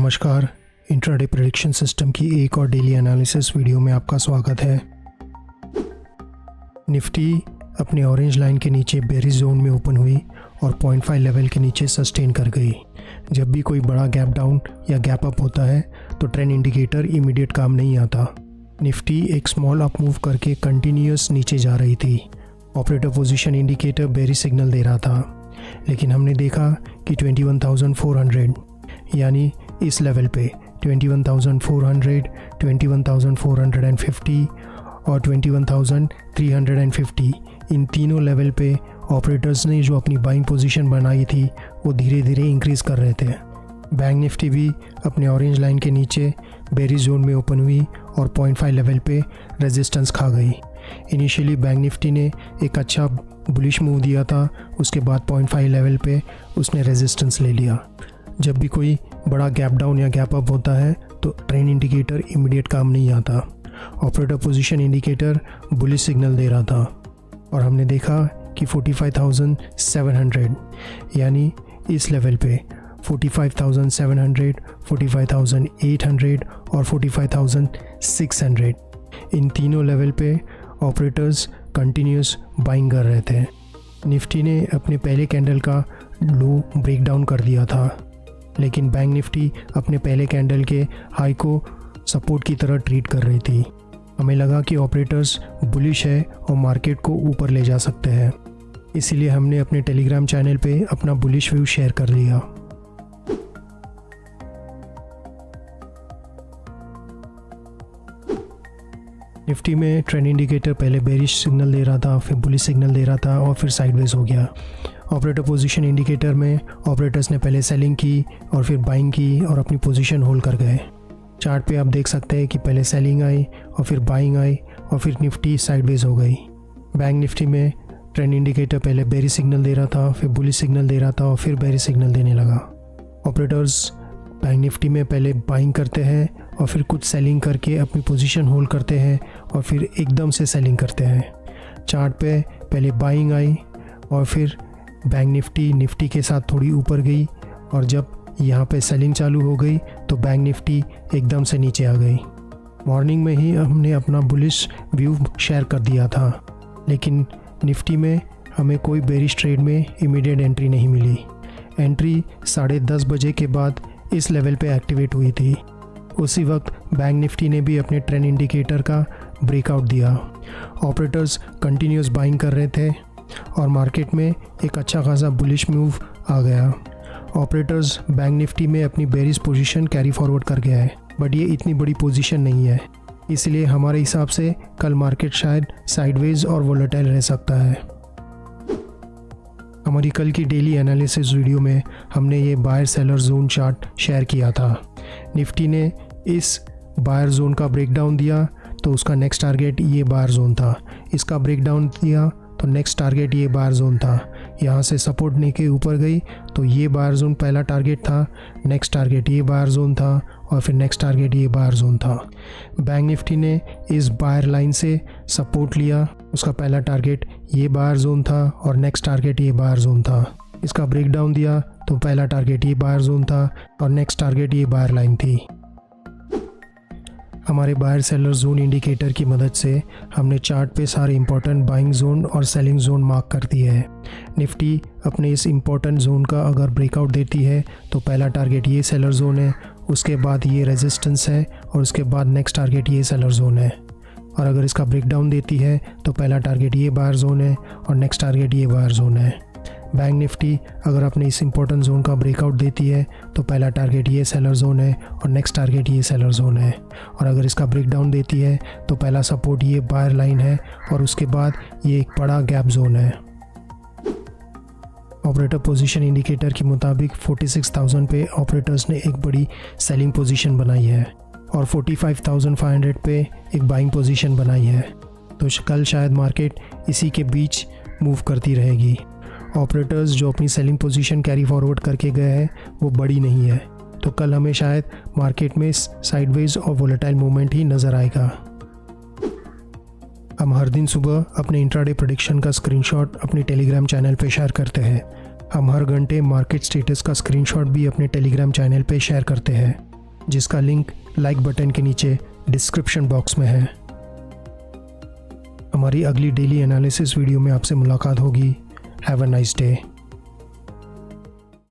नमस्कार, intraday prediction system की एक और डेली एनालिसिस वीडियो में आपका स्वागत है। निफ्टी अपने ऑरेंज लाइन के नीचे बेरिश जोन में ओपन हुई और 0.5 लेवल के नीचे सस्टेन कर गई। जब भी कोई बड़ा गैप डाउन या गैप अप होता है तो ट्रेंड इंडिकेटर इमीडिएट काम नहीं आता। निफ्टी एक स्मॉल अप मूव करके कंटिन्यूस नीचे जा रही थी। Operator position indicator bearish signal दे रहा था, लेकिन हमने देखा कि 21,400 यानी इस लेवल पे 21,400, 21,450 और 21,350 इन तीनों लेवल पे ऑपरेटर्स ने जो अपनी बाइंग पोजीशन बनाई थी वो धीरे धीरे इंक्रीज़ कर रहे थे। बैंक निफ्टी भी अपने ऑरेंज लाइन के नीचे बेरिश जोन में ओपन हुई और 0.5 लेवल पे रेजिस्टेंस खा गई। इनिशियली बैंक निफ्टी ने एक अच्छा बुलिश मूव दिया था, उसके बाद 0.5 लेवल पे उसने रेजिस्टेंस ले लिया। जब भी कोई बड़ा गैप डाउन या गैप अप होता है तो ट्रेंड इंडिकेटर इमीडिएट काम नहीं आता। Operator position indicator bullish signal दे रहा था और हमने देखा कि 45,700 यानी इस लेवल पे 45,700, 45,800 और 45,600 इन तीनों लेवल पे ऑपरेटर्स कंटिन्यूस बाइंग कर रहे थे। निफ्टी ने अपने पहले कैंडल का लो ब्रेक डाउन कर दिया था, लेकिन बैंक निफ्टी अपने पहले कैंडल के हाई को सपोर्ट की तरह ट्रीट कर रही थी। हमें लगा कि ऑपरेटर्स बुलिश है और मार्केट को ऊपर ले जा सकते हैं, इसीलिए हमने अपने टेलीग्राम चैनल पे अपना बुलिश व्यू शेयर कर लिया। निफ्टी में ट्रेंड इंडिकेटर पहले बेरिश सिग्नल दे रहा था, फिर बुलिश सिग्नल दे रहा था और फिर साइडवेज हो गया। ऑपरेटर पोजीशन इंडिकेटर में ऑपरेटर्स ने पहले सेलिंग की और फिर बाइंग की और अपनी पोजीशन होल्ड कर गए। चार्ट पे आप देख सकते हैं कि पहले सेलिंग आई और फिर बाइंग आई और फिर निफ्टी साइडवेज हो गई। बैंक निफ्टी में ट्रेंड इंडिकेटर पहले बेरिश सिग्नल दे रहा था, फिर बुलिश सिग्नल दे रहा था और फिर बेरिश सिग्नल देने लगा। ऑपरेटर्स बैंक निफ्टी में पहले बाइंग करते हैं और फिर कुछ सेलिंग करके अपनी पोजीशन होल्ड करते हैं और फिर एकदम से सेलिंग करते हैं। चार्ट पे पहले बाइंग आई और फिर बैंक निफ्टी के साथ थोड़ी ऊपर गई और जब यहाँ पे सेलिंग चालू हो गई तो बैंक निफ्टी एकदम से नीचे आ गई। मॉर्निंग में ही हमने अपना बुलिश व्यू शेयर कर दिया था, लेकिन निफ्टी में हमें कोई बेरिश ट्रेड में इमीडिएट एंट्री नहीं मिली। एंट्री 10:30 बजे के बाद इस लेवल पे एक्टिवेट हुई थी। उसी वक्त बैंक निफ्टी ने भी अपने ट्रेंड इंडिकेटर का ब्रेकआउट दिया। ऑपरेटर्स कंटिन्यूस बाइंग कर रहे थे और मार्केट में एक अच्छा खासा बुलिश मूव आ गया। ऑपरेटर्स बैंक निफ्टी में अपनी बेरिश पोजीशन कैरी फॉरवर्ड कर गया है, बट ये इतनी बड़ी पोजीशन नहीं है, इसलिए हमारे हिसाब से कल मार्केट शायद साइडवेज और वोलेटाइल रह सकता है। हमारी कल की डेली एनालिसिस वीडियो में हमने ये buyer seller zone chart share किया था। निफ्टी ने इस बायर जोन का ब्रेकडाउन दिया तो उसका नेक्स्ट टारगेट ये बायर जोन था। इसका ब्रेकडाउन दिया तो नेक्स्ट टारगेट ये बायर जोन था। यहाँ से सपोर्ट लेके ऊपर गई तो ये बायर जोन पहला टारगेट था, नेक्स्ट टारगेट ये बायर जोन था और फिर नेक्स्ट टारगेट ये बायर जोन था। बैंक निफ्टी ने इस बायर लाइन से सपोर्ट लिया, उसका पहला टारगेट ये बायर जोन था और नेक्स्ट टारगेट ये बायर जोन था। इसका ब्रेकडाउन दिया तो पहला टारगेट ये बायर जोन था और नेक्स्ट टारगेट ये बायर लाइन थी। हमारे बायर सेलर जोन इंडिकेटर की मदद से हमने चार्ट पे सारे इंपॉर्टेंट बाइंग जोन और सेलिंग जोन मार्क कर दिए हैं। निफ्टी अपने इस इंपॉर्टेंट जोन का अगर ब्रेकआउट देती है तो पहला टारगेट ये सेलर जोन है, उसके बाद ये रेजिस्टेंस है और उसके बाद नेक्स्ट टारगेट ये सेलर जोन है। और अगर इसका ब्रेकडाउन देती है तो पहला टारगेट ये बायर जोन है और नेक्स्ट टारगेट ये बायर जोन है। बैंक निफ्टी अगर अपने इस इंपॉर्टेंट जोन का ब्रेकआउट देती है तो पहला टारगेट ये सेलर जोन है और नेक्स्ट टारगेट ये सेलर जोन है। और अगर इसका ब्रेकडाउन देती है तो पहला सपोर्ट ये बायर लाइन है और उसके बाद ये एक बड़ा गैप जोन है। ऑपरेटर पोजीशन इंडिकेटर के मुताबिक 46,000 पे ऑपरेटर्स ने एक बड़ी सेलिंग पोजीशन बनाई है और 45,500 पे एक बाइंग पोजीशन बनाई है। तो कल शायद मार्केट इसी के बीच मूव करती रहेगी। ऑपरेटर्स जो अपनी सेलिंग पोजीशन कैरी फॉरवर्ड करके गए हैं वो बड़ी नहीं है, तो कल हमें शायद मार्केट में साइडवेज और वोलेटाइल मूवमेंट ही नज़र आएगा। हम हर दिन सुबह अपने इंट्राडे प्रेडिक्शन का स्क्रीनशॉट अपने टेलीग्राम चैनल पे शेयर करते हैं। हम हर घंटे मार्केट स्टेटस का स्क्रीनशॉट भी अपने टेलीग्राम चैनल पे शेयर करते हैं। जिसका लिंक लाइक बटन के नीचे डिस्क्रिप्शन बॉक्स में है। हमारी अगली डेली एनालिसिस वीडियो में आपसे मुलाकात होगी। Have a nice day.